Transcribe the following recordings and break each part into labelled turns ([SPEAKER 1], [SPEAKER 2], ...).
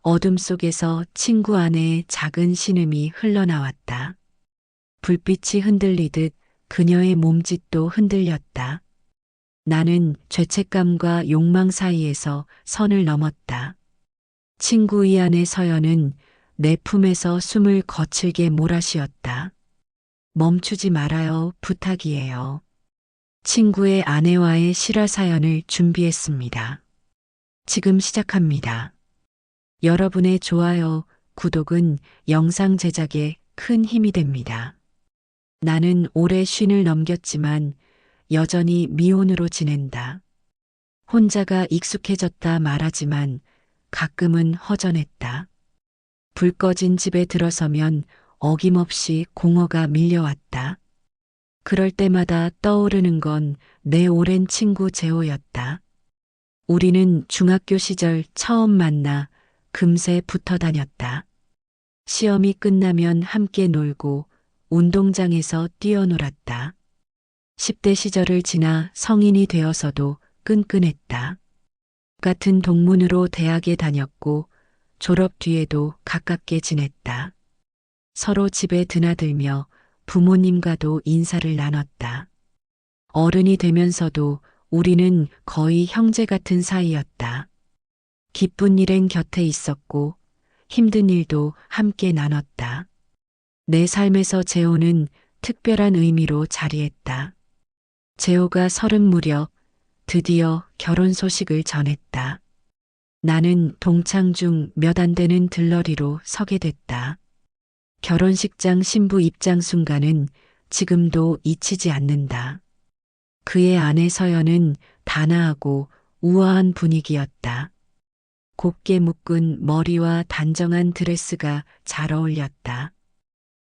[SPEAKER 1] 어둠 속에서 친구 안에 작은 신음이 흘러나왔다. 불빛이 흔들리듯 그녀의 몸짓도 흔들렸다. 나는 죄책감과 욕망 사이에서 선을 넘었다. 친구 이안의 서연은 내 품에서 숨을 거칠게 몰아쉬었다. 멈추지 말아요. 부탁이에요. 친구의 아내와의 실화 사연을 준비했습니다. 지금 시작합니다. 여러분의 좋아요, 구독은 영상 제작에 큰 힘이 됩니다. 나는 오래 쉰을 넘겼지만 여전히 미혼으로 지낸다. 혼자가 익숙해졌다 말하지만 가끔은 허전했다. 불 꺼진 집에 들어서면 어김없이 공허가 밀려왔다. 그럴 때마다 떠오르는 건 내 오랜 친구 재호였다. 우리는 중학교 시절 처음 만나 금세 붙어 다녔다. 시험이 끝나면 함께 놀고 운동장에서 뛰어놀았다. 10대 시절을 지나 성인이 되어서도 끈끈했다. 같은 동문으로 대학에 다녔고 졸업 뒤에도 가깝게 지냈다. 서로 집에 드나들며 부모님과도 인사를 나눴다. 어른이 되면서도 우리는 거의 형제 같은 사이였다. 기쁜 일엔 곁에 있었고 힘든 일도 함께 나눴다. 내 삶에서 재호는 특별한 의미로 자리했다. 재호가 30 무렵 드디어 결혼 소식을 전했다. 나는 동창 중 몇 안 되는 들러리로 서게 됐다. 결혼식장 신부 입장 순간은 지금도 잊히지 않는다. 그의 아내 서연은 단아하고 우아한 분위기였다. 곱게 묶은 머리와 단정한 드레스가 잘 어울렸다.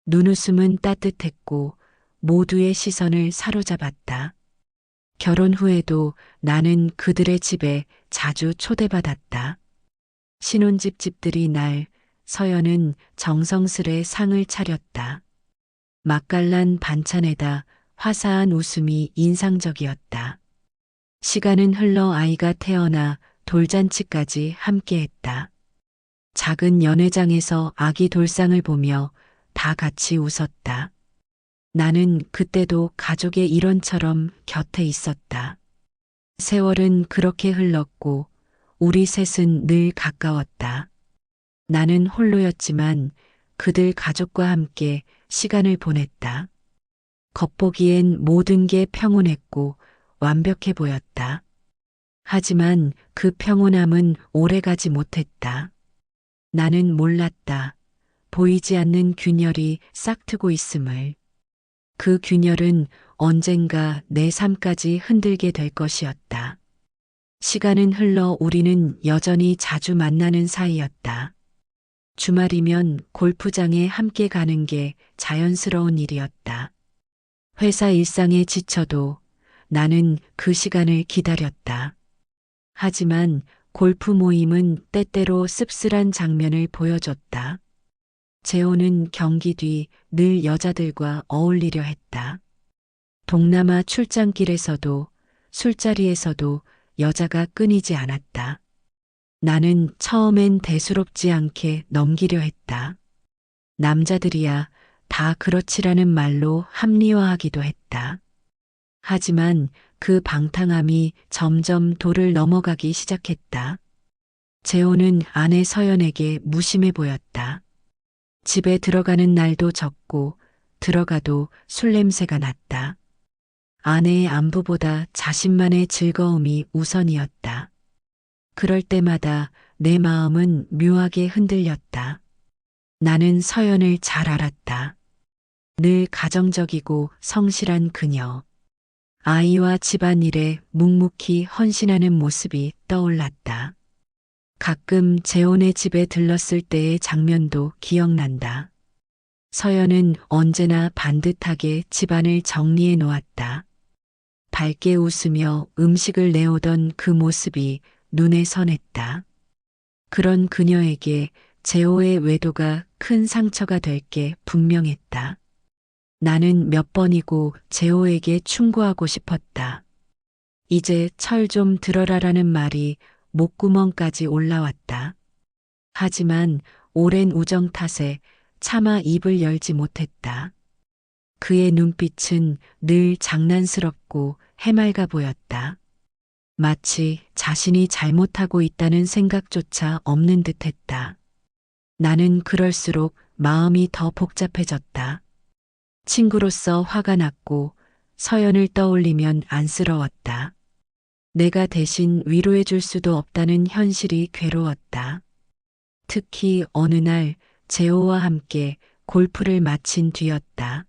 [SPEAKER 1] 눈웃음은 따뜻했고 모두의 시선을 사로잡았다. 결혼 후에도 나는 그들의 집에 자주 초대받았다. 신혼집 집들이 날 서연은 정성스레 상을 차렸다. 맛깔난 반찬에다 화사한 웃음이 인상적이었다. 시간은 흘러 아이가 태어나 돌잔치까지 함께했다. 작은 연회장에서 아기 돌상을 보며 다 같이 웃었다. 나는 그때도 가족의 일원처럼 곁에 있었다. 세월은 그렇게 흘렀고 우리 셋은 늘 가까웠다. 나는 홀로였지만 그들 가족과 함께 시간을 보냈다. 겉보기엔 모든 게 평온했고 완벽해 보였다. 하지만 그 평온함은 오래가지 못했다. 나는 몰랐다. 보이지 않는 균열이 싹트고 있음을. 그 균열은 언젠가 내 삶까지 흔들게 될 것이었다. 시간은 흘러 우리는 여전히 자주 만나는 사이였다. 주말이면 골프장에 함께 가는 게 자연스러운 일이었다. 회사 일상에 지쳐도 나는 그 시간을 기다렸다. 하지만 골프 모임은 때때로 씁쓸한 장면을 보여줬다. 재호는 경기 뒤 늘 여자들과 어울리려 했다. 동남아 출장길에서도 술자리에서도 여자가 끊이지 않았다. 나는 처음엔 대수롭지 않게 넘기려 했다. 남자들이야 다 그렇지라는 말로 합리화하기도 했다. 하지만 그 방탕함이 점점 도를 넘어가기 시작했다. 재호는 아내 서연에게 무심해 보였다. 집에 들어가는 날도 적고 들어가도 술 냄새가 났다. 아내의 안부보다 자신만의 즐거움이 우선이었다. 그럴 때마다 내 마음은 묘하게 흔들렸다. 나는 서연을 잘 알았다. 늘 가정적이고 성실한 그녀. 아이와 집안일에 묵묵히 헌신하는 모습이 떠올랐다. 가끔 재혼의 집에 들렀을 때의 장면도 기억난다. 서연은 언제나 반듯하게 집안을 정리해 놓았다. 밝게 웃으며 음식을 내오던 그 모습이 눈에 선했다. 그런 그녀에게 재호의 외도가 큰 상처가 될 게 분명했다. 나는 몇 번이고 재호에게 충고하고 싶었다. 이제 철 좀 들어라라는 말이 목구멍까지 올라왔다. 하지만 오랜 우정 탓에 차마 입을 열지 못했다. 그의 눈빛은 늘 장난스럽고 해맑아 보였다. 마치 자신이 잘못하고 있다는 생각조차 없는 듯했다. 나는 그럴수록 마음이 더 복잡해졌다. 친구로서 화가 났고 서연을 떠올리면 안쓰러웠다. 내가 대신 위로해 줄 수도 없다는 현실이 괴로웠다. 특히 어느 날 재호와 함께 골프를 마친 뒤였다.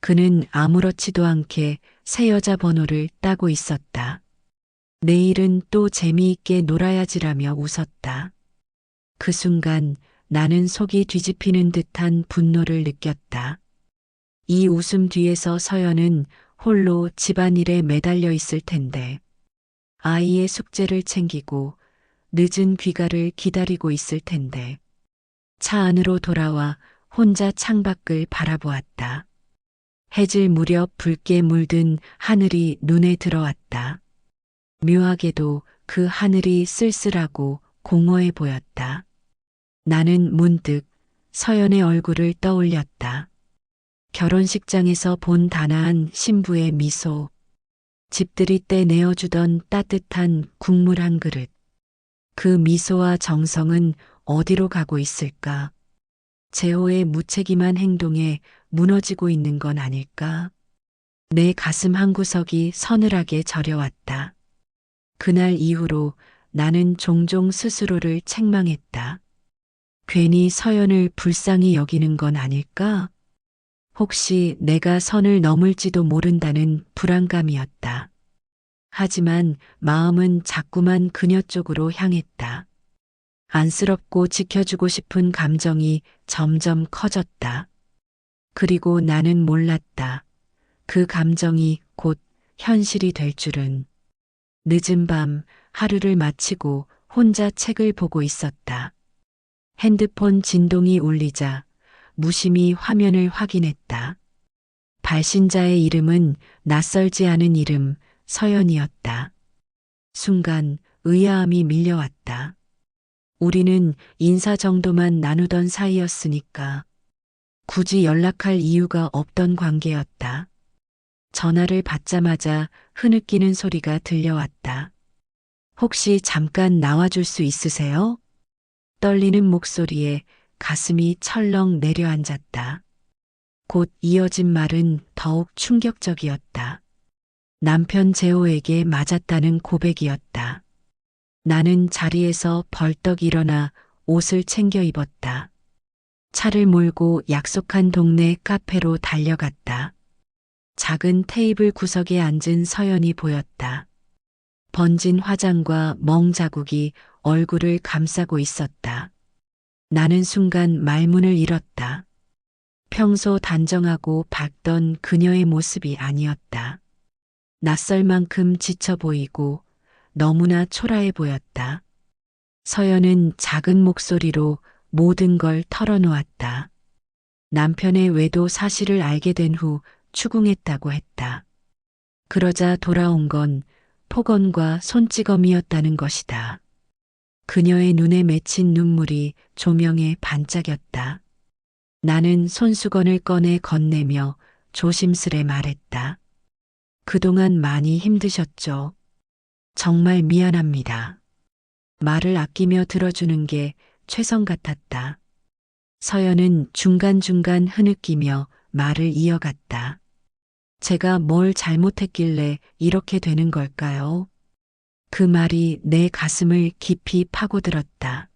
[SPEAKER 1] 그는 아무렇지도 않게 새 여자 번호를 따고 있었다. 내일은 또 재미있게 놀아야지라며 웃었다. 그 순간 나는 속이 뒤집히는 듯한 분노를 느꼈다. 이 웃음 뒤에서 서연은 홀로 집안일에 매달려 있을 텐데, 아이의 숙제를 챙기고 늦은 귀가를 기다리고 있을 텐데, 차 안으로 돌아와 혼자 창밖을 바라보았다. 해질 무렵 붉게 물든 하늘이 눈에 들어왔다. 묘하게도 그 하늘이 쓸쓸하고 공허해 보였다. 나는 문득 서연의 얼굴을 떠올렸다. 결혼식장에서 본 단아한 신부의 미소, 집들이 때 내어주던 따뜻한 국물 한 그릇. 그 미소와 정성은 어디로 가고 있을까? 재호의 무책임한 행동에 무너지고 있는 건 아닐까? 내 가슴 한구석이 서늘하게 저려왔다. 그날 이후로 나는 종종 스스로를 책망했다. 괜히 서연을 불쌍히 여기는 건 아닐까? 혹시 내가 선을 넘을지도 모른다는 불안감이었다. 하지만 마음은 자꾸만 그녀 쪽으로 향했다. 안쓰럽고 지켜주고 싶은 감정이 점점 커졌다. 그리고 나는 몰랐다. 그 감정이 곧 현실이 될 줄은. 늦은 밤 하루를 마치고 혼자 책을 보고 있었다. 핸드폰 진동이 울리자 무심히 화면을 확인했다. 발신자의 이름은 낯설지 않은 이름 서연이었다. 순간 의아함이 밀려왔다. 우리는 인사 정도만 나누던 사이였으니까 굳이 연락할 이유가 없던 관계였다. 전화를 받자마자 흐느끼는 소리가 들려왔다. 혹시 잠깐 나와줄 수 있으세요? 떨리는 목소리에 가슴이 철렁 내려앉았다. 곧 이어진 말은 더욱 충격적이었다. 남편 재호에게 맞았다는 고백이었다. 나는 자리에서 벌떡 일어나 옷을 챙겨 입었다. 차를 몰고 약속한 동네 카페로 달려갔다. 작은 테이블 구석에 앉은 서연이 보였다. 번진 화장과 멍 자국이 얼굴을 감싸고 있었다. 나는 순간 말문을 잃었다. 평소 단정하고 밝던 그녀의 모습이 아니었다. 낯설 만큼 지쳐 보이고 너무나 초라해 보였다. 서연은 작은 목소리로 모든 걸 털어놓았다. 남편의 외도 사실을 알게 된 후 추궁했다고 했다. 그러자 돌아온 건 폭언과 손찌검이었다는 것이다. 그녀의 눈에 맺힌 눈물이 조명에 반짝였다. 나는 손수건을 꺼내 건네며 조심스레 말했다. 그동안 많이 힘드셨죠? 정말 미안합니다. 말을 아끼며 들어주는 게 최선 같았다. 서연은 중간중간 흐느끼며 말을 이어갔다. 제가 뭘 잘못했길래 이렇게 되는 걸까요? 그 말이 내 가슴을 깊이 파고들었다.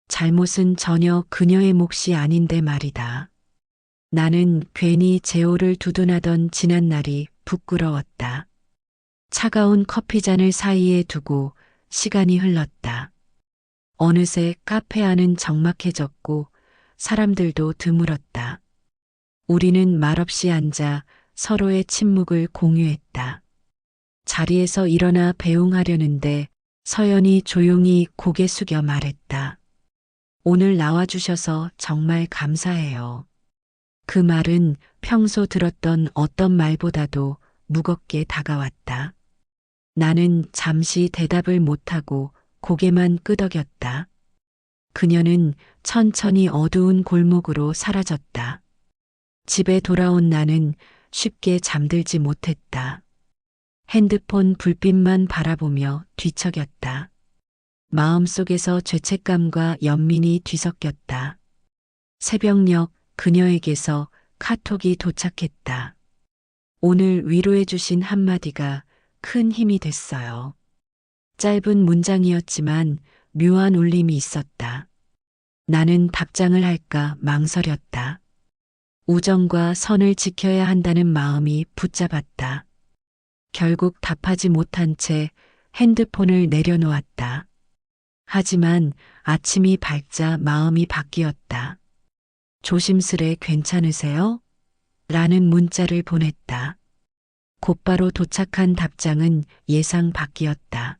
[SPEAKER 1] 잘못은 전혀 그녀의 몫이 아닌데 말이다. 나는 괜히 재호를 두둔하던 지난 날이 부끄러웠다. 차가운 커피잔을 사이에 두고 시간이 흘렀다. 어느새 카페 안은 적막해졌고 사람들도 드물었다. 우리는 말없이 앉아 서로의 침묵을 공유했다. 자리에서 일어나 배웅하려는데 서연이 조용히 고개 숙여 말했다. 오늘 나와주셔서 정말 감사해요. 그 말은 평소 들었던 어떤 말보다도 무겁게 다가왔다. 나는 잠시 대답을 못하고 고개만 끄덕였다. 그녀는 천천히 어두운 골목으로 사라졌다. 집에 돌아온 나는 쉽게 잠들지 못했다. 핸드폰 불빛만 바라보며 뒤척였다. 마음속에서 죄책감과 연민이 뒤섞였다. 새벽녘 그녀에게서 카톡이 도착했다. 오늘 위로해 주신 한마디가 큰 힘이 됐어요. 짧은 문장이었지만 묘한 울림이 있었다. 나는 답장을 할까 망설였다. 우정과 선을 지켜야 한다는 마음이 붙잡았다. 결국 답하지 못한 채 핸드폰을 내려놓았다. 하지만 아침이 밝자 마음이 바뀌었다. 조심스레 괜찮으세요? 라는 문자를 보냈다. 곧바로 도착한 답장은 예상 밖이었다.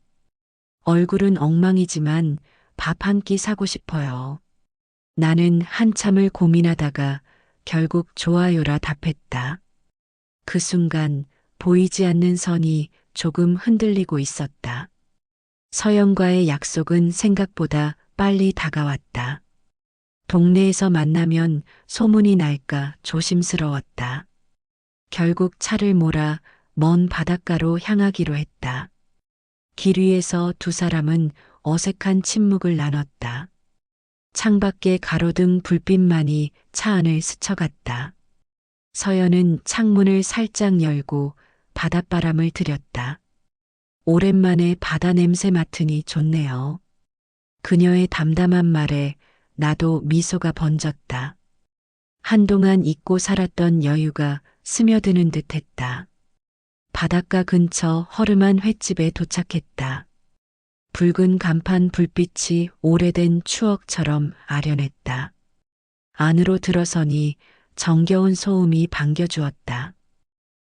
[SPEAKER 1] 얼굴은 엉망이지만 밥 한 끼 사고 싶어요. 나는 한참을 고민하다가 결국 좋아요라 답했다. 그 순간 보이지 않는 선이 조금 흔들리고 있었다. 서연과의 약속은 생각보다 빨리 다가왔다. 동네에서 만나면 소문이 날까 조심스러웠다. 결국 차를 몰아 먼 바닷가로 향하기로 했다. 길 위에서 두 사람은 어색한 침묵을 나눴다. 창밖에 가로등 불빛만이 차 안을 스쳐갔다. 서연은 창문을 살짝 열고 바닷바람을 들였다. 오랜만에 바다 냄새 맡으니 좋네요. 그녀의 담담한 말에 나도 미소가 번졌다. 한동안 잊고 살았던 여유가 스며드는 듯했다. 바닷가 근처 허름한 횟집에 도착했다. 붉은 간판 불빛이 오래된 추억처럼 아련했다. 안으로 들어서니 정겨운 소음이 반겨주었다.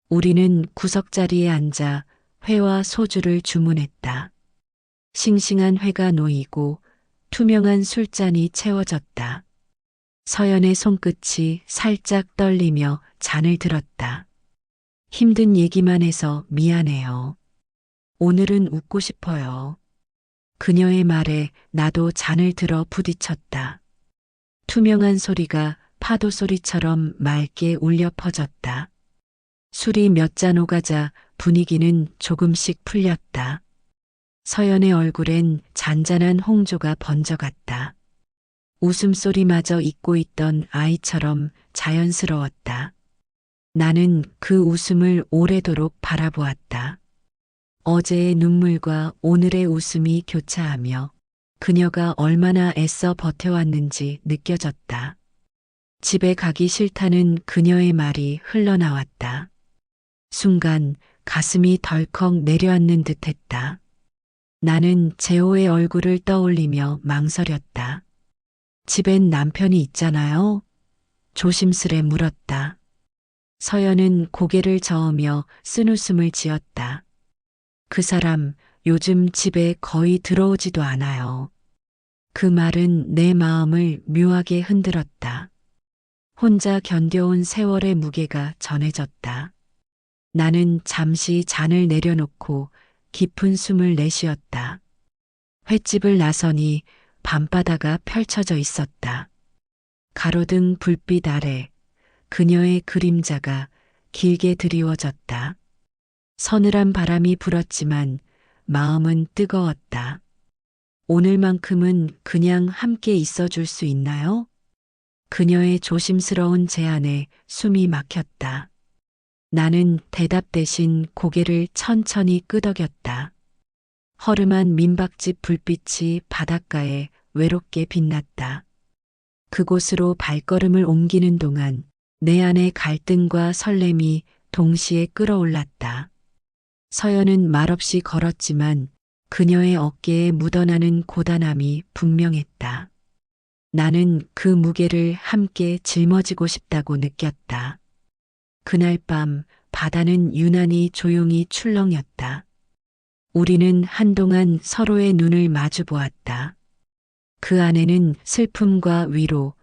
[SPEAKER 1] 우리는 구석자리에 앉아 회와 소주를 주문했다. 싱싱한 회가 놓이고 투명한 술잔이 채워졌다. 서연의 손끝이 살짝 떨리며 잔을 들었다. 힘든 얘기만 해서 미안해요. 오늘은 웃고 싶어요. 그녀의 말에 나도 잔을 들어 부딪혔다. 투명한 소리가 파도 소리처럼 맑게 울려 퍼졌다. 술이 몇 잔 오가자 분위기는 조금씩 풀렸다. 서연의 얼굴엔 잔잔한 홍조가 번져갔다. 웃음소리마저 잊고 있던 아이처럼 자연스러웠다. 나는 그 웃음을 오래도록 바라보았다. 어제의 눈물과 오늘의 웃음이 교차하며 그녀가 얼마나 애써 버텨왔는지 느껴졌다. 집에 가기 싫다는 그녀의 말이 흘러나왔다. 순간 가슴이 덜컥 내려앉는 듯했다. 나는 재호의 얼굴을 떠올리며 망설였다. 집엔 남편이 있잖아요? 조심스레 물었다. 서연은 고개를 저으며 쓴웃음을 지었다. 그 사람 요즘 집에 거의 들어오지도 않아요. 그 말은 내 마음을 묘하게 흔들었다. 혼자 견뎌온 세월의 무게가 전해졌다. 나는 잠시 잔을 내려놓고 깊은 숨을 내쉬었다. 횟집을 나서니 밤바다가 펼쳐져 있었다. 가로등 불빛 아래 그녀의 그림자가 길게 드리워졌다. 서늘한 바람이 불었지만 마음은 뜨거웠다. 오늘만큼은 그냥 함께 있어줄 수 있나요? 그녀의 조심스러운 제안에 숨이 막혔다. 나는 대답 대신 고개를 천천히 끄덕였다. 허름한 민박집 불빛이 바닷가에 외롭게 빛났다. 그곳으로 발걸음을 옮기는 동안 내 안의 갈등과 설렘이 동시에 끌어올랐다. 서연은 말없이 걸었지만 그녀의 어깨에 묻어나는 고단함이 분명했다. 나는 그 무게를 함께 짊어지고 싶다고 느꼈다. 그날 밤 바다는 유난히 조용히 출렁였다. 우리는 한동안 서로의 눈을 마주 보았다. 그 안에는 슬픔과 위로,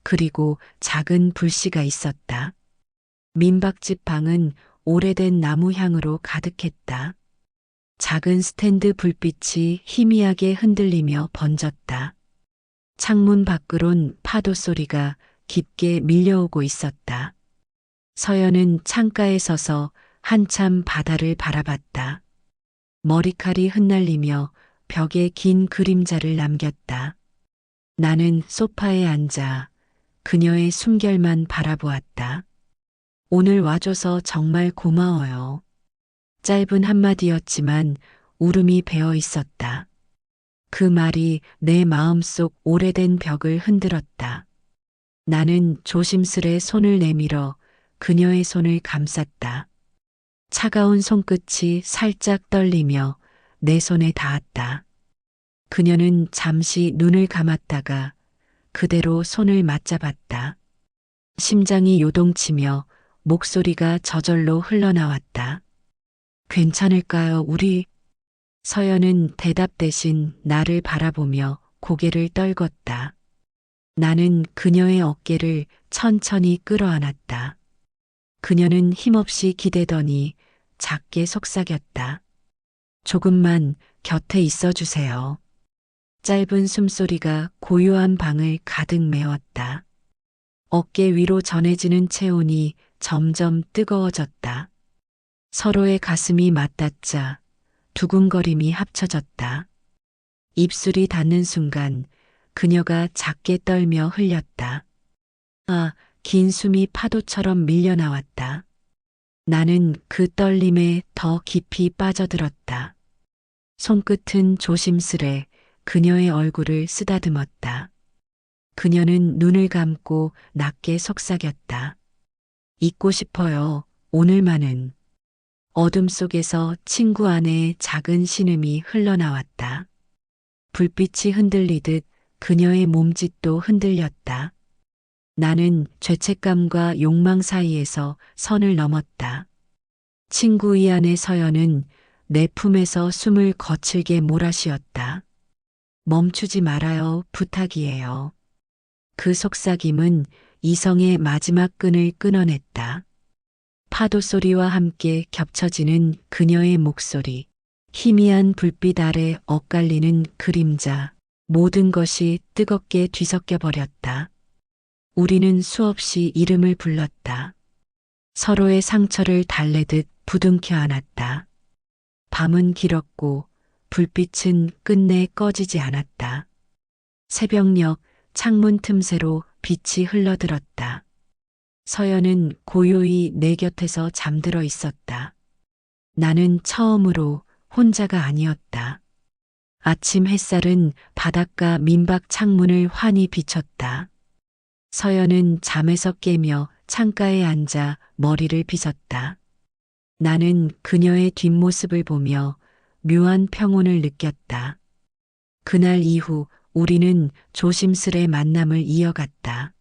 [SPEAKER 1] 그리고 작은 불씨가 있었다. 민박집 방은 오래된 나무 향으로 가득했다. 작은 스탠드 불빛이 희미하게 흔들리며 번졌다. 창문 밖으론 파도 소리가 깊게 밀려오고 있었다. 서연은 창가에 서서 한참 바다를 바라봤다. 머리칼이 흩날리며 벽에 긴 그림자를 남겼다. 나는 소파에 앉아 그녀의 숨결만 바라보았다. 오늘 와줘서 정말 고마워요. 짧은 한마디였지만 울음이 배어 있었다. 그 말이 내 마음속 오래된 벽을 흔들었다. 나는 조심스레 손을 내밀어 그녀의 손을 감쌌다. 차가운 손끝이 살짝 떨리며 내 손에 닿았다. 그녀는 잠시 눈을 감았다가 그대로 손을 맞잡았다. 심장이 요동치며 목소리가 저절로 흘러나왔다. 괜찮을까요, 우리? 서연은 대답 대신 나를 바라보며 고개를 떨궜다. 나는 그녀의 어깨를 천천히 끌어안았다. 그녀는 힘없이 기대더니 작게 속삭였다. 조금만 곁에 있어 주세요. 짧은 숨소리가 고요한 방을 가득 메웠다. 어깨 위로 전해지는 체온이 점점 뜨거워졌다. 서로의 가슴이 맞닿자 두근거림이 합쳐졌다. 입술이 닿는 순간 그녀가 작게 떨며 흘렸다. 아, 긴 숨이 파도처럼 밀려나왔다. 나는 그 떨림에 더 깊이 빠져들었다. 손끝은 조심스레 그녀의 얼굴을 쓰다듬었다. 그녀는 눈을 감고 낮게 속삭였다. 잊고 싶어요, 오늘만은. 어둠 속에서 친구 안에 작은 신음이 흘러나왔다. 불빛이 흔들리듯 그녀의 몸짓도 흔들렸다. 나는 죄책감과 욕망 사이에서 선을 넘었다. 친구 이 안의 서연은 내 품에서 숨을 거칠게 몰아쉬었다. 멈추지 말아요, 부탁이에요. 그 속삭임은 이성의 마지막 끈을 끊어냈다. 파도 소리와 함께 겹쳐지는 그녀의 목소리, 희미한 불빛 아래 엇갈리는 그림자, 모든 것이 뜨겁게 뒤섞여 버렸다. 우리는 수없이 이름을 불렀다. 서로의 상처를 달래듯 부둥켜 안았다. 밤은 길었고 불빛은 끝내 꺼지지 않았다. 새벽녘 창문 틈새로 빛이 흘러들었다. 서연은 고요히 내 곁에서 잠들어 있었다. 나는 처음으로 혼자가 아니었다. 아침 햇살은 바닷가 민박 창문을 환히 비췄다. 서연은 잠에서 깨며 창가에 앉아 머리를 빗었다. 나는 그녀의 뒷모습을 보며 묘한 평온을 느꼈다. 그날 이후 우리는 조심스레 만남을 이어갔다.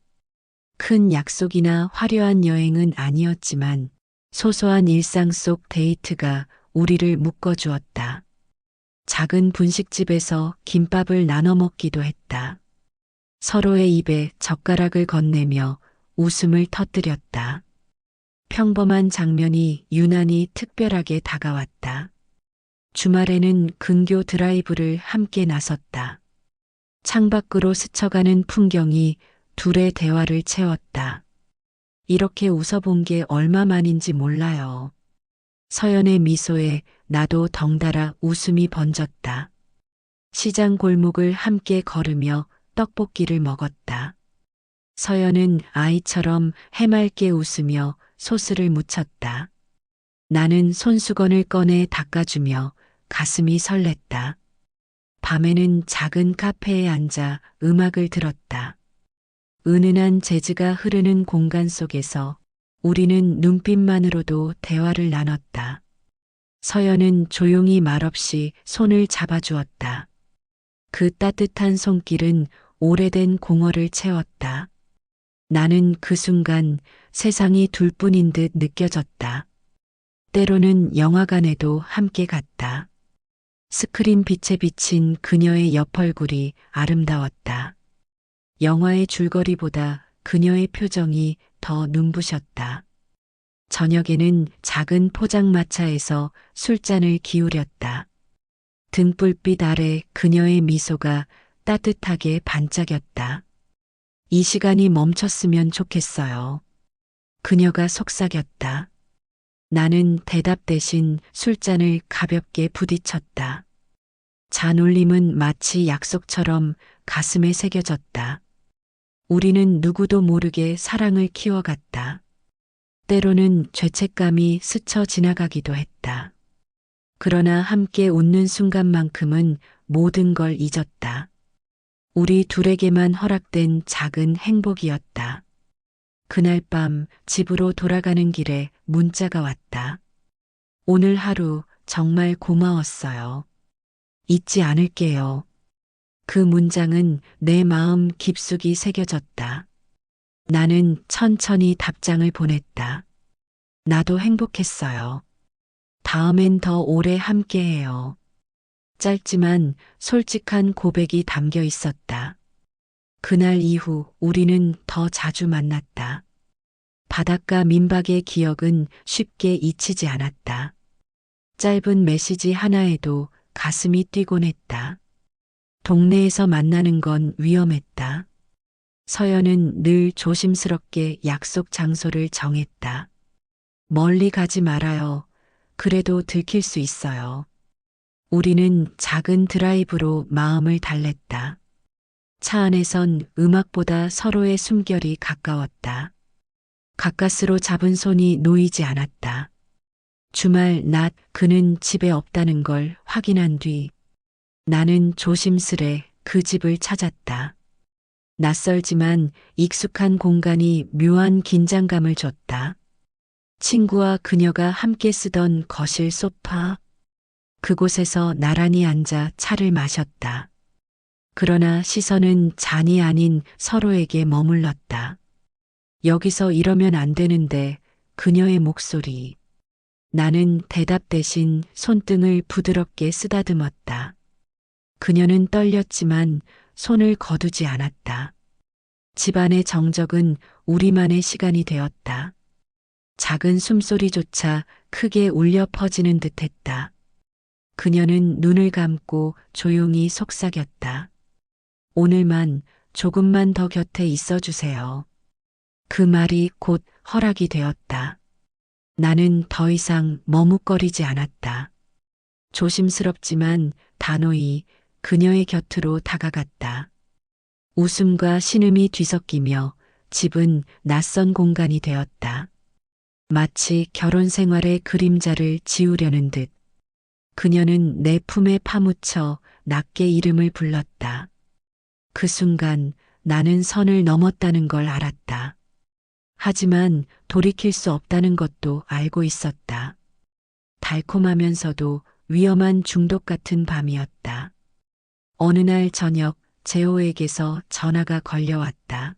[SPEAKER 1] 큰 약속이나 화려한 여행은 아니었지만 소소한 일상 속 데이트가 우리를 묶어주었다. 작은 분식집에서 김밥을 나눠 먹기도 했다. 서로의 입에 젓가락을 건네며 웃음을 터뜨렸다. 평범한 장면이 유난히 특별하게 다가왔다. 주말에는 근교 드라이브를 함께 나섰다. 창밖으로 스쳐가는 풍경이 둘의 대화를 채웠다. 이렇게 웃어본 게 얼마만인지 몰라요. 서연의 미소에 나도 덩달아 웃음이 번졌다. 시장 골목을 함께 걸으며 떡볶이를 먹었다. 서연은 아이처럼 해맑게 웃으며 소스를 묻혔다. 나는 손수건을 꺼내 닦아주며 가슴이 설렜다. 밤에는 작은 카페에 앉아 음악을 들었다. 은은한 재즈가 흐르는 공간 속에서 우리는 눈빛만으로도 대화를 나눴다. 서연은 조용히 말없이 손을 잡아주었다. 그 따뜻한 손길은 오래된 공허를 채웠다. 나는 그 순간 세상이 둘뿐인 듯 느껴졌다. 때로는 영화관에도 함께 갔다. 스크린 빛에 비친 그녀의 옆 얼굴이 아름다웠다. 영화의 줄거리보다 그녀의 표정이 더 눈부셨다. 저녁에는 작은 포장마차에서 술잔을 기울였다. 등불빛 아래 그녀의 미소가 따뜻하게 반짝였다. 이 시간이 멈췄으면 좋겠어요. 그녀가 속삭였다. 나는 대답 대신 술잔을 가볍게 부딪혔다. 잔울림은 마치 약속처럼 가슴에 새겨졌다. 우리는 누구도 모르게 사랑을 키워갔다. 때로는 죄책감이 스쳐 지나가기도 했다. 그러나 함께 웃는 순간만큼은 모든 걸 잊었다. 우리 둘에게만 허락된 작은 행복이었다. 그날 밤 집으로 돌아가는 길에 문자가 왔다. 오늘 하루 정말 고마웠어요. 잊지 않을게요. 그 문장은 내 마음 깊숙이 새겨졌다. 나는 천천히 답장을 보냈다. 나도 행복했어요. 다음엔 더 오래 함께해요. 짧지만 솔직한 고백이 담겨 있었다. 그날 이후 우리는 더 자주 만났다. 바닷가 민박의 기억은 쉽게 잊히지 않았다. 짧은 메시지 하나에도 가슴이 뛰곤 했다. 동네에서 만나는 건 위험했다. 서연은 늘 조심스럽게 약속 장소를 정했다. 멀리 가지 말아요. 그래도 들킬 수 있어요. 우리는 작은 드라이브로 마음을 달랬다. 차 안에선 음악보다 서로의 숨결이 가까웠다. 가까스로 잡은 손이 놓이지 않았다. 주말 낮 그는 집에 없다는 걸 확인한 뒤 나는 조심스레 그 집을 찾았다. 낯설지만 익숙한 공간이 묘한 긴장감을 줬다. 친구와 그녀가 함께 쓰던 거실 소파. 그곳에서 나란히 앉아 차를 마셨다. 그러나 시선은 잔이 아닌 서로에게 머물렀다. 여기서 이러면 안 되는데 그녀의 목소리. 나는 대답 대신 손등을 부드럽게 쓰다듬었다. 그녀는 떨렸지만 손을 거두지 않았다. 집안의 정적은 우리만의 시간이 되었다. 작은 숨소리조차 크게 울려 퍼지는 듯했다. 그녀는 눈을 감고 조용히 속삭였다. 오늘만 조금만 더 곁에 있어 주세요. 그 말이 곧 허락이 되었다. 나는 더 이상 머뭇거리지 않았다. 조심스럽지만 단호히 그녀의 곁으로 다가갔다. 웃음과 신음이 뒤섞이며 집은 낯선 공간이 되었다. 마치 결혼 생활의 그림자를 지우려는 듯 그녀는 내 품에 파묻혀 낮게 이름을 불렀다. 그 순간 나는 선을 넘었다는 걸 알았다. 하지만 돌이킬 수 없다는 것도 알고 있었다. 달콤하면서도 위험한 중독 같은 밤이었다. 어느 날 저녁 재호에게서 전화가 걸려왔다.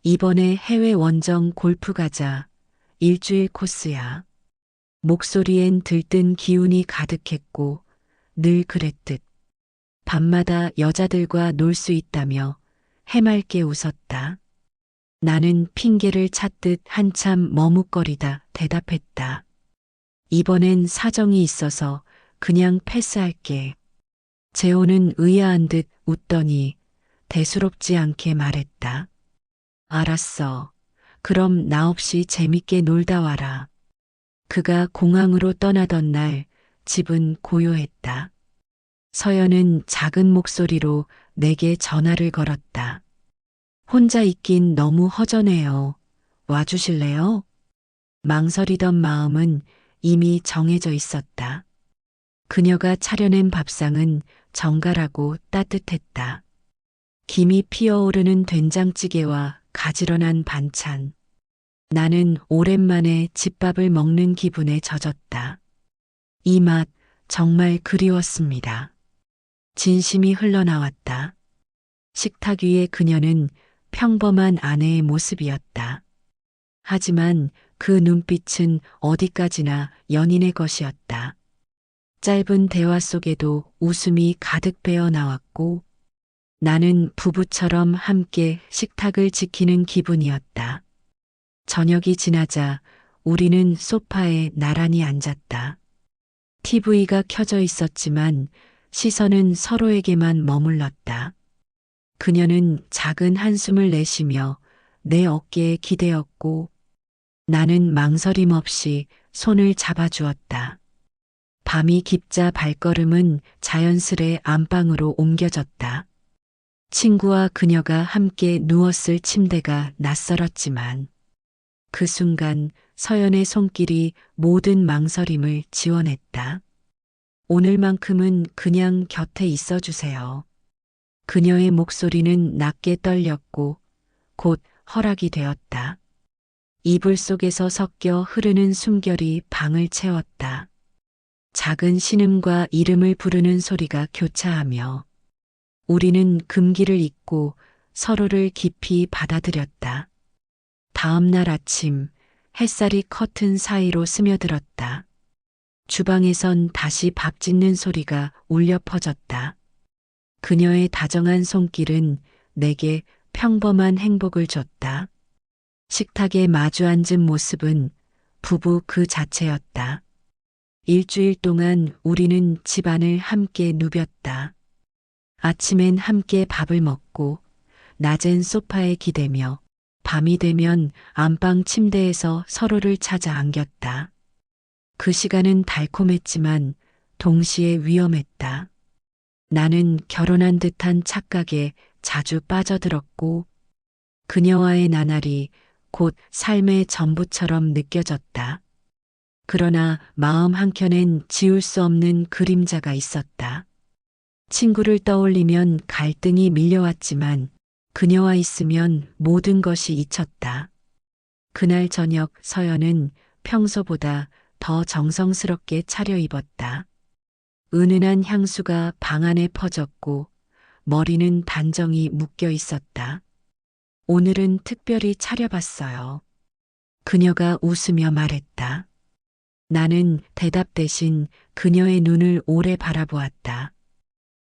[SPEAKER 1] 이번에 해외 원정 골프 가자. 일주일 코스야. 목소리엔 들뜬 기운이 가득했고 늘 그랬듯 밤마다 여자들과 놀 수 있다며 해맑게 웃었다. 나는 핑계를 찾듯 한참 머뭇거리다 대답했다. 이번엔 사정이 있어서 그냥 패스할게. 재호는 의아한 듯 웃더니 대수롭지 않게 말했다. 알았어. 그럼 나 없이 재밌게 놀다 와라. 그가 공항으로 떠나던 날 집은 고요했다. 서연은 작은 목소리로 내게 전화를 걸었다. 혼자 있긴 너무 허전해요. 와주실래요? 망설이던 마음은 이미 정해져 있었다. 그녀가 차려낸 밥상은 정갈하고 따뜻했다. 김이 피어오르는 된장찌개와 가지런한 반찬. 나는 오랜만에 집밥을 먹는 기분에 젖었다. 이 맛 정말 그리웠습니다. 진심이 흘러나왔다. 식탁 위에 그녀는 평범한 아내의 모습이었다. 하지만 그 눈빛은 어디까지나 연인의 것이었다. 짧은 대화 속에도 웃음이 가득 배어 나왔고 나는 부부처럼 함께 식탁을 지키는 기분이었다. 저녁이 지나자 우리는 소파에 나란히 앉았다. TV가 켜져 있었지만 시선은 서로에게만 머물렀다. 그녀는 작은 한숨을 내쉬며 내 어깨에 기대었고 나는 망설임 없이 손을 잡아주었다. 밤이 깊자 발걸음은 자연스레 안방으로 옮겨졌다. 친구와 그녀가 함께 누웠을 침대가 낯설었지만 그 순간 서연의 손길이 모든 망설임을 지워냈다. 오늘만큼은 그냥 곁에 있어 주세요. 그녀의 목소리는 낮게 떨렸고 곧 허락이 되었다. 이불 속에서 섞여 흐르는 숨결이 방을 채웠다. 작은 신음과 이름을 부르는 소리가 교차하며 우리는 금기를 잊고 서로를 깊이 받아들였다. 다음 날 아침 햇살이 커튼 사이로 스며들었다. 주방에선 다시 밥 짓는 소리가 울려 퍼졌다. 그녀의 다정한 손길은 내게 평범한 행복을 줬다. 식탁에 마주 앉은 모습은 부부 그 자체였다. 일주일 동안 우리는 집안을 함께 누볐다. 아침엔 함께 밥을 먹고 낮엔 소파에 기대며 밤이 되면 안방 침대에서 서로를 찾아 안겼다. 그 시간은 달콤했지만 동시에 위험했다. 나는 결혼한 듯한 착각에 자주 빠져들었고 그녀와의 나날이 곧 삶의 전부처럼 느껴졌다. 그러나 마음 한켠엔 지울 수 없는 그림자가 있었다. 친구를 떠올리면 갈등이 밀려왔지만 그녀와 있으면 모든 것이 잊혔다. 그날 저녁 서연은 평소보다 더 정성스럽게 차려입었다. 은은한 향수가 방 안에 퍼졌고 머리는 단정히 묶여 있었다. 오늘은 특별히 차려봤어요. 그녀가 웃으며 말했다. 나는 대답 대신 그녀의 눈을 오래 바라보았다.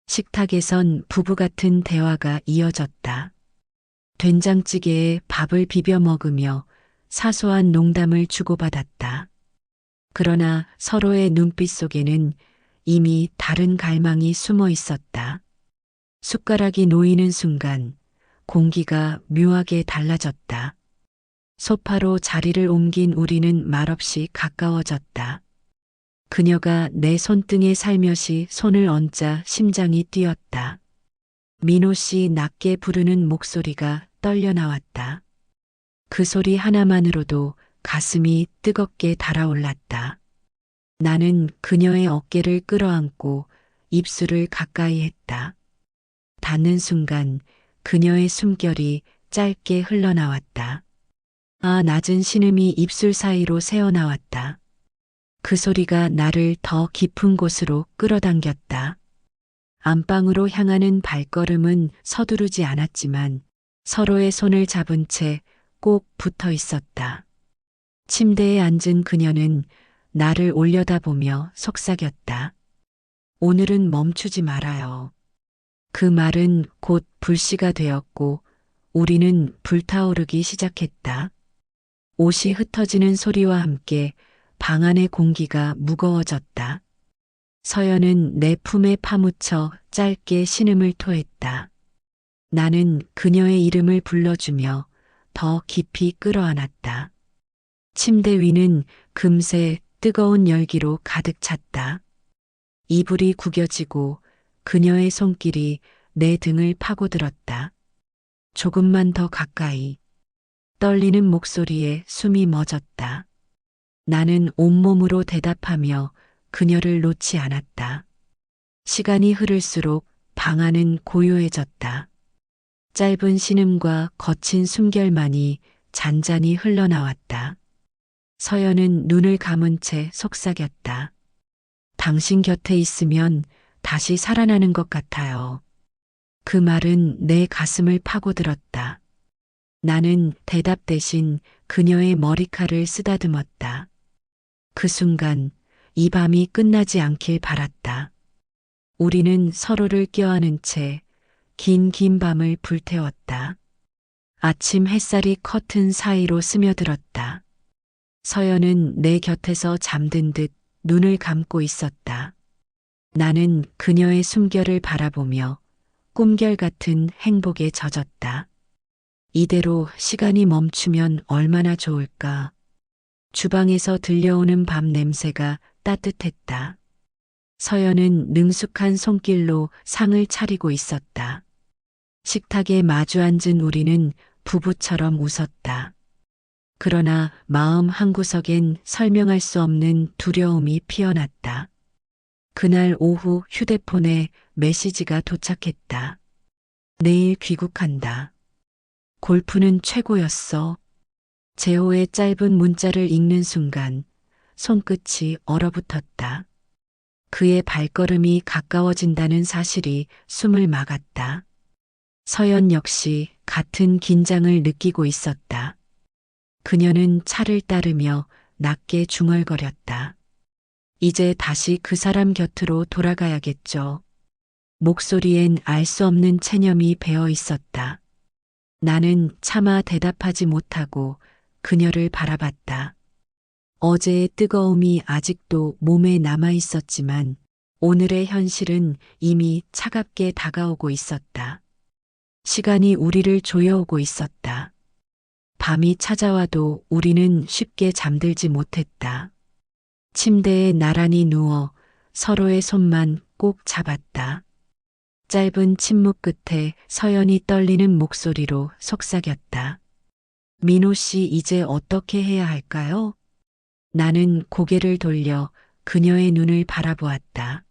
[SPEAKER 1] 식탁에선 부부 같은 대화가 이어졌다. 된장찌개에 밥을 비벼 먹으며 사소한 농담을 주고받았다. 그러나 서로의 눈빛 속에는 이미 다른 갈망이 숨어 있었다. 숟가락이 놓이는 순간 공기가 묘하게 달라졌다. 소파로 자리를 옮긴 우리는 말없이 가까워졌다. 그녀가 내 손등에 살며시 손을 얹자 심장이 뛰었다. 민호 씨 낮게 부르는 목소리가 떨려 나왔다. 그 소리 하나만으로도 가슴이 뜨겁게 달아올랐다. 나는 그녀의 어깨를 끌어안고 입술을 가까이 했다. 닿는 순간 그녀의 숨결이 짧게 흘러나왔다. 아, 낮은 신음이 입술 사이로 새어나왔다. 그 소리가 나를 더 깊은 곳으로 끌어당겼다. 안방으로 향하는 발걸음은 서두르지 않았지만 서로의 손을 잡은 채 꼭 붙어 있었다. 침대에 앉은 그녀는 나를 올려다보며 속삭였다. 오늘은 멈추지 말아요. 그 말은 곧 불씨가 되었고 우리는 불타오르기 시작했다. 옷이 흩어지는 소리와 함께 방 안의 공기가 무거워졌다. 서연은 내 품에 파묻혀 짧게 신음을 토했다. 나는 그녀의 이름을 불러주며 더 깊이 끌어안았다. 침대 위는 금세 뜨거운 열기로 가득 찼다. 이불이 구겨지고 그녀의 손길이 내 등을 파고들었다. 조금만 더 가까이. 떨리는 목소리에 숨이 멎었다. 나는 온몸으로 대답하며 그녀를 놓지 않았다. 시간이 흐를수록 방 안은 고요해졌다. 짧은 신음과 거친 숨결만이 잔잔히 흘러나왔다. 서연은 눈을 감은 채 속삭였다. 당신 곁에 있으면 다시 살아나는 것 같아요. 그 말은 내 가슴을 파고들었다. 나는 대답 대신 그녀의 머리칼을 쓰다듬었다. 그 순간 이 밤이 끝나지 않길 바랐다. 우리는 서로를 껴안은 채 긴 밤을 불태웠다. 아침 햇살이 커튼 사이로 스며들었다. 서연은 내 곁에서 잠든 듯 눈을 감고 있었다. 나는 그녀의 숨결을 바라보며 꿈결 같은 행복에 젖었다. 이대로 시간이 멈추면 얼마나 좋을까. 주방에서 들려오는 밥 냄새가 따뜻했다. 서연은 능숙한 손길로 상을 차리고 있었다. 식탁에 마주 앉은 우리는 부부처럼 웃었다. 그러나 마음 한구석엔 설명할 수 없는 두려움이 피어났다. 그날 오후 휴대폰에 메시지가 도착했다. 내일 귀국한다. 골프는 최고였어. 재호의 짧은 문자를 읽는 순간 손끝이 얼어붙었다. 그의 발걸음이 가까워진다는 사실이 숨을 막았다. 서연 역시 같은 긴장을 느끼고 있었다. 그녀는 차를 따르며 낮게 중얼거렸다. 이제 다시 그 사람 곁으로 돌아가야겠죠. 목소리엔 알 수 없는 체념이 배어 있었다. 나는 차마 대답하지 못하고 그녀를 바라봤다. 어제의 뜨거움이 아직도 몸에 남아 있었지만 오늘의 현실은 이미 차갑게 다가오고 있었다. 시간이 우리를 조여오고 있었다. 밤이 찾아와도 우리는 쉽게 잠들지 못했다. 침대에 나란히 누워 서로의 손만 꼭 잡았다. 짧은 침묵 끝에 서연이 떨리는 목소리로 속삭였다. 민호 씨 이제 어떻게 해야 할까요? 나는 고개를 돌려 그녀의 눈을 바라보았다.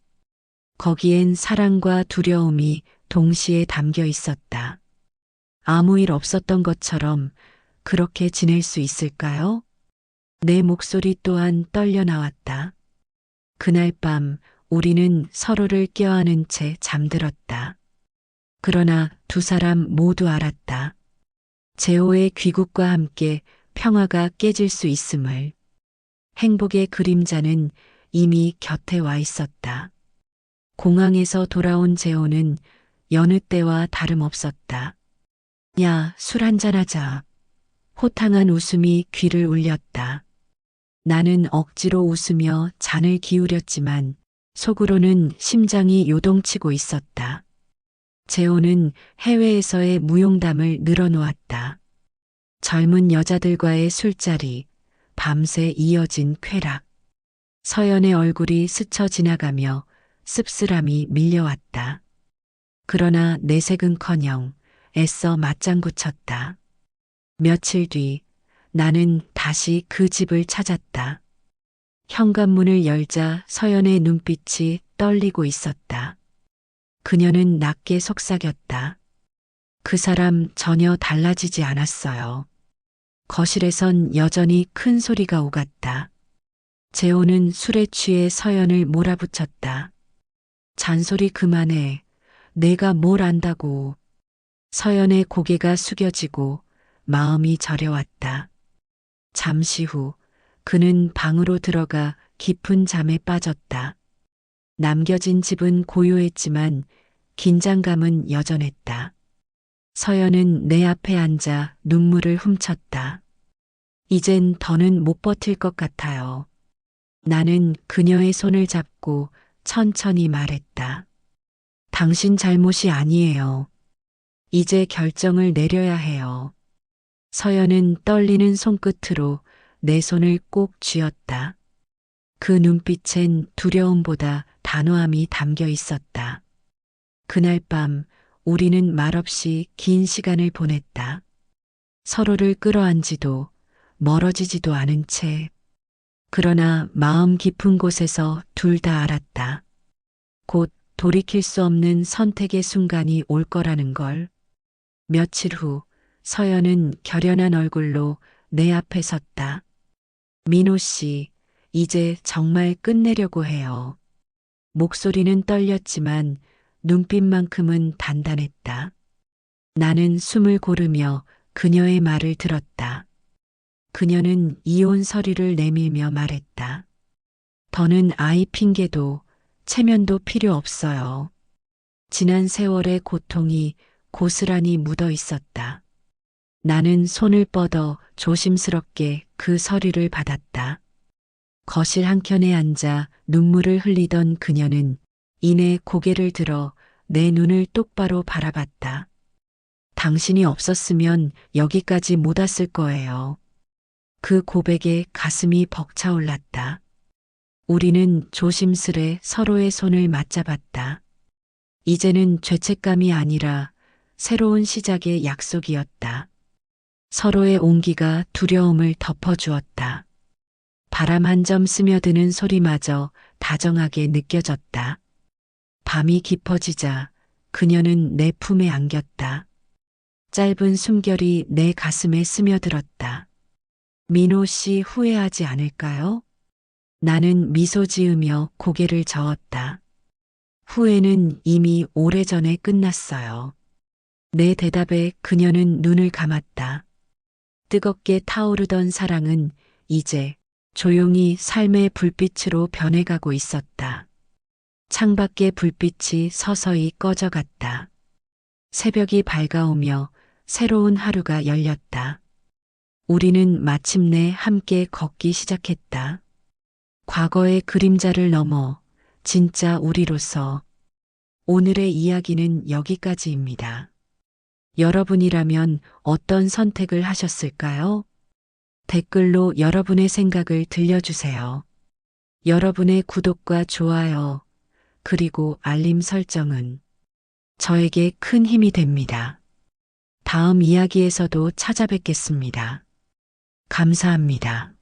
[SPEAKER 1] 거기엔 사랑과 두려움이 동시에 담겨 있었다. 아무 일 없었던 것처럼 그렇게 지낼 수 있을까요? 내 목소리 또한 떨려 나왔다. 그날 밤 우리는 서로를 껴안은 채 잠들었다. 그러나 두 사람 모두 알았다. 재호의 귀국과 함께 평화가 깨질 수 있음을. 행복의 그림자는 이미 곁에 와 있었다. 공항에서 돌아온 재호는 여느 때와 다름없었다. 야, 술 한잔하자. 호탕한 웃음이 귀를 울렸다. 나는 억지로 웃으며 잔을 기울였지만 속으로는 심장이 요동치고 있었다. 재호는 해외에서의 무용담을 늘어놓았다. 젊은 여자들과의 술자리, 밤새 이어진 쾌락. 서연의 얼굴이 스쳐 지나가며 씁쓸함이 밀려왔다. 그러나 내색은커녕 애써 맞장구 쳤다. 며칠 뒤 나는 다시 그 집을 찾았다. 현관문을 열자 서연의 눈빛이 떨리고 있었다. 그녀는 낮게 속삭였다. 그 사람 전혀 달라지지 않았어요. 거실에선 여전히 큰 소리가 오갔다. 재호는 술에 취해 서연을 몰아붙였다. 잔소리 그만해. 내가 뭘 안다고. 서연의 고개가 숙여지고 마음이 저려왔다. 잠시 후 그는 방으로 들어가 깊은 잠에 빠졌다. 남겨진 집은 고요했지만 긴장감은 여전했다. 서연은 내 앞에 앉아 눈물을 훔쳤다. 이젠 더는 못 버틸 것 같아요. 나는 그녀의 손을 잡고 천천히 말했다. 당신 잘못이 아니에요. 이제 결정을 내려야 해요. 서연은 떨리는 손끝으로 내 손을 꼭 쥐었다. 그 눈빛엔 두려움보다 단호함이 담겨 있었다. 그날 밤 우리는 말없이 긴 시간을 보냈다. 서로를 끌어안지도 멀어지지도 않은 채. 그러나 마음 깊은 곳에서 둘 다 알았다. 곧 돌이킬 수 없는 선택의 순간이 올 거라는 걸. 며칠 후 서연은 결연한 얼굴로 내 앞에 섰다. 민호 씨, 이제 정말 끝내려고 해요. 목소리는 떨렸지만 눈빛만큼은 단단했다. 나는 숨을 고르며 그녀의 말을 들었다. 그녀는 이혼 서류를 내밀며 말했다. 더는 아이 핑계도 체면도 필요 없어요. 지난 세월의 고통이 고스란히 묻어 있었다. 나는 손을 뻗어 조심스럽게 그 서류를 받았다. 거실 한켠에 앉아 눈물을 흘리던 그녀는 이내 고개를 들어 내 눈을 똑바로 바라봤다. 당신이 없었으면 여기까지 못 왔을 거예요. 그 고백에 가슴이 벅차올랐다. 우리는 조심스레 서로의 손을 맞잡았다. 이제는 죄책감이 아니라 새로운 시작의 약속이었다. 서로의 온기가 두려움을 덮어주었다. 바람 한 점 스며드는 소리마저 다정하게 느껴졌다. 밤이 깊어지자 그녀는 내 품에 안겼다. 짧은 숨결이 내 가슴에 스며들었다. 민호 씨 후회하지 않을까요? 나는 미소 지으며 고개를 저었다. 후회는 이미 오래전에 끝났어요. 내 대답에 그녀는 눈을 감았다. 뜨겁게 타오르던 사랑은 이제 조용히 삶의 불빛으로 변해가고 있었다. 창밖의 불빛이 서서히 꺼져갔다. 새벽이 밝아오며 새로운 하루가 열렸다. 우리는 마침내 함께 걷기 시작했다. 과거의 그림자를 넘어 진짜 우리로서 오늘의 이야기는 여기까지입니다. 여러분이라면 어떤 선택을 하셨을까요? 댓글로 여러분의 생각을 들려주세요. 여러분의 구독과 좋아요, 그리고 알림 설정은 저에게 큰 힘이 됩니다. 다음 이야기에서도 찾아뵙겠습니다. 감사합니다.